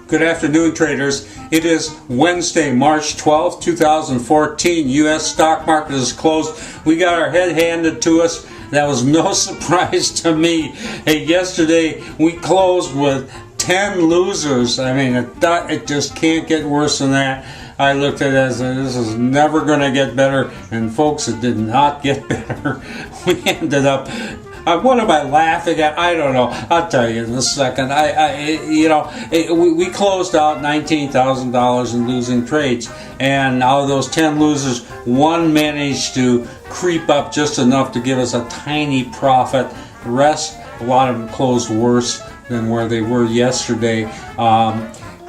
Good afternoon, traders. It is Wednesday, March 12th, 2014. U.S. stock market is closed. We got our head handed to us. That was no surprise to me. Hey, yesterday we closed with 10 losers. I mean, it just can't get worse than that. I looked at it as this is never going to get better, and folks, it did not get better. We ended up. What am I laughing at? I don't know. I'll tell you in a second. We closed out $19,000 in losing trades, and out of those 10 losers, one managed to creep up just enough to give us a tiny profit. The rest, a lot of them closed worse than where they were yesterday.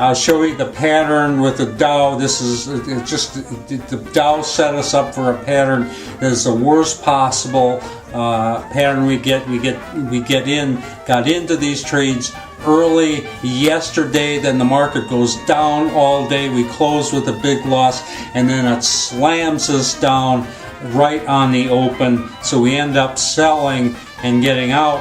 I'll show you the pattern with the Dow. This is just the Dow set us up for a pattern that is the worst possible pattern we got into these trades early yesterday. Then the market goes down all day. We close with a big loss, and then it slams us down right on the open. So we end up selling and getting out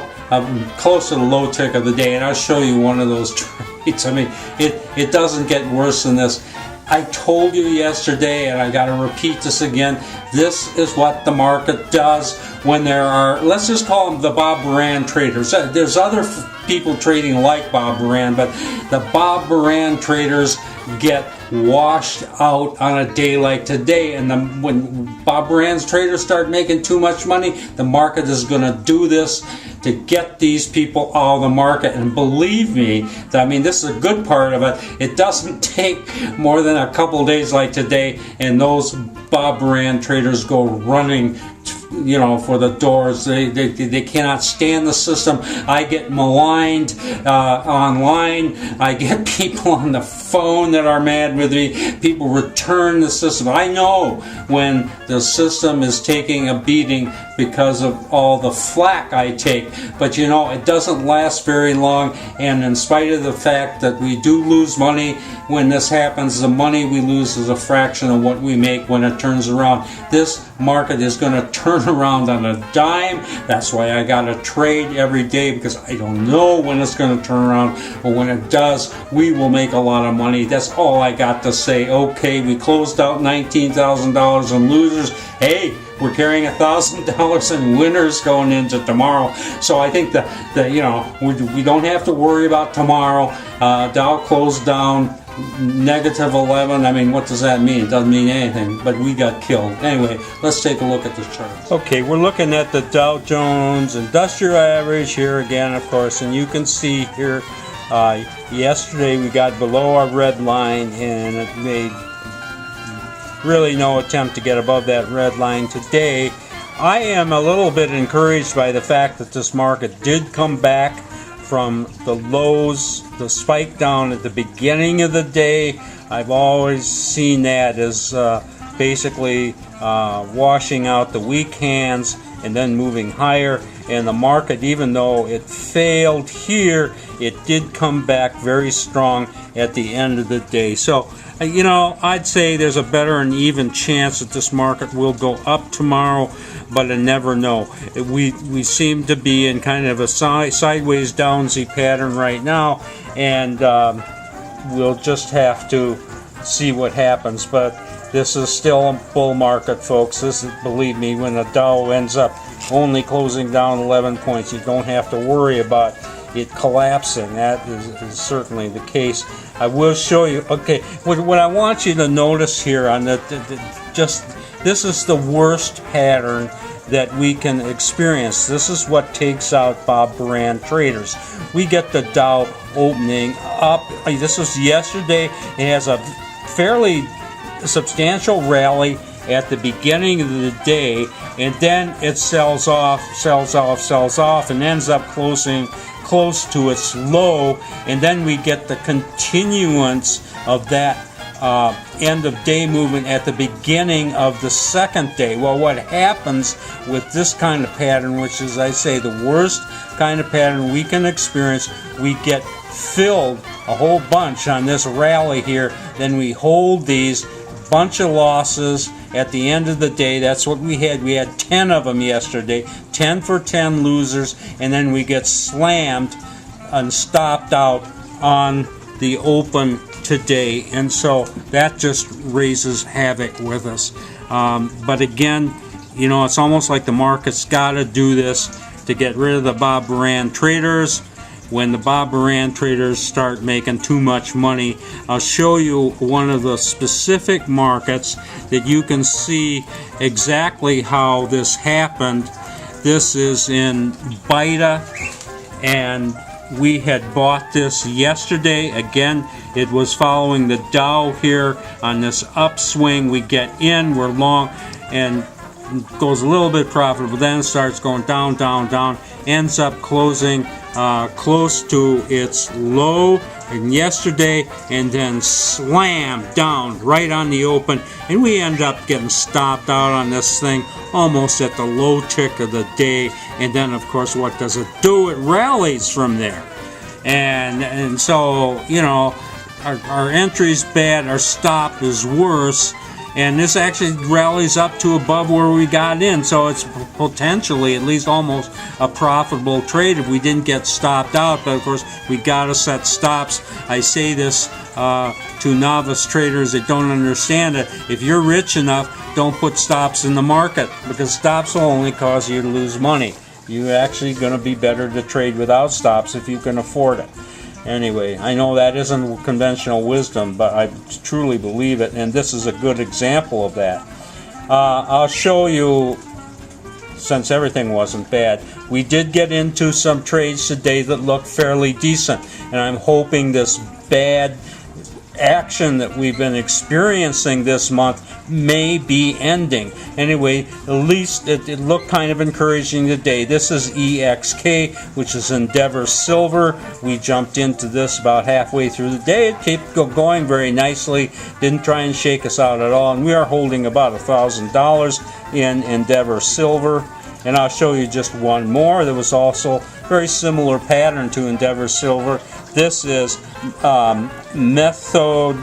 close to the low tick of the day. And I'll show you one of those trades. I mean, it doesn't get worse than this. I told you yesterday, and I got to repeat this again, this is what the market does when there are, let's just call them the Bob Moran traders. There's other people trading like Bob Moran, but the Bob Moran traders get washed out on a day like today. And when Bob Moran's traders start making too much money, the market is going to do this to get these people out of the market. And believe me, I mean, this is a good part of it. It doesn't take more than a couple days like today, and those Bob Moran traders go running, for the doors. They cannot stand the system. I get maligned online. I get people on the phone that are mad with me. People return the system. I know when the system is taking a beating because of all the flack I take. But it doesn't last very long, and in spite of the fact that we do lose money when this happens, the money we lose is a fraction of what we make when it turns around. This market is going to turn around on a dime. That's why I got to trade every day, because I don't know when it's going to turn around, but when it does, we will make a lot of money. That's all I got to say. Okay, we closed out $19,000 in losers. Hey, we're carrying $1,000 in winners going into tomorrow. So I think that we don't have to worry about tomorrow. Dow closed down -11. I mean, what does that mean? It doesn't mean anything, but we got killed. Anyway, let's take a look at the charts. Okay, we're looking at the Dow Jones Industrial Average here again, of course, and you can see here yesterday we got below our red line, and it made really no attempt to get above that red line today. I am a little bit encouraged by the fact that this market did come back from the lows, the spike down at the beginning of the day. I've always seen that as basically washing out the weak hands and then moving higher. And the market, even though it failed here, it did come back very strong at the end of the day. So, I'd say there's a better and even chance that this market will go up tomorrow, but I never know. We seem to be in kind of a sideways downsy pattern right now, and we'll just have to see what happens. But this is still a bull market, folks. This is, believe me, when the Dow ends up only closing down 11 points, you don't have to worry about it collapsing. That is certainly the case. I will show you. Okay, what I want you to notice here on this is the worst pattern that we can experience. This is what takes out Bob Moran traders. We get the Dow opening up. This was yesterday. It has a fairly substantial rally at the beginning of the day, and then it sells off, and ends up closing close to its low, and then we get the continuance of that end of day movement at the beginning of the second day. Well, what happens with this kind of pattern, which is, I say, the worst kind of pattern we can experience, we get filled a whole bunch on this rally here, then we hold these bunch of losses at the end of the day. That's what we had. We had 10 of them yesterday, 10 for 10 losers, and then we get slammed and stopped out on the open today, and so that just raises havoc with us. But again, you know, it's almost like the market's got to do this to get rid of the Bob Baran traders. When the Bob Baran traders start making too much money, I'll show you one of the specific markets that you can see exactly how this happened. This is in BITA, and we had bought this yesterday. Again, it was following the Dow here on this upswing. We get in, we're long, and goes a little bit profitable, then starts going down, down, down, ends up closing close to its low yesterday, and then slam down right on the open, and we end up getting stopped out on this thing almost at the low tick of the day. And then of course, what does it do? It rallies from there, and so, you know, our entry's bad, our stop is worse, and this actually rallies up to above where we got in, so it's potentially at least almost a profitable trade if we didn't get stopped out. But of course, we got to set stops. I say this to novice traders that don't understand it. If you're rich enough, don't put stops in the market, because stops will only cause you to lose money. You're actually going to be better to trade without stops if you can afford it. Anyway, I know that isn't conventional wisdom, but I truly believe it, and this is a good example of that. I'll show you, since everything wasn't bad, we did get into some trades today that look fairly decent, and I'm hoping this bad action that we've been experiencing this month may be ending. Anyway, at least it looked kind of encouraging today. This is EXK, which is Endeavor Silver. We jumped into this about halfway through the day. It kept going very nicely, didn't try and shake us out at all, and we are holding about $1,000 in Endeavor Silver. And I'll show you just one more that was also very similar pattern to Endeavor Silver. This is Methode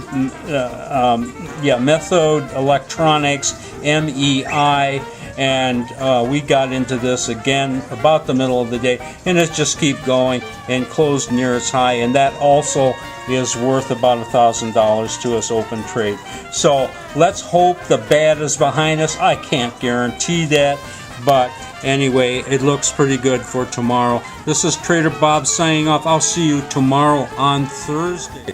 Electronics, MEI, and we got into this again about the middle of the day, and it just keep going and closed near its high, and that also is worth about $1,000 to us open trade. So let's hope the bad is behind us. I can't guarantee that, but anyway, it looks pretty good for tomorrow. This is Trader Bob signing off. I'll see you tomorrow on Thursday.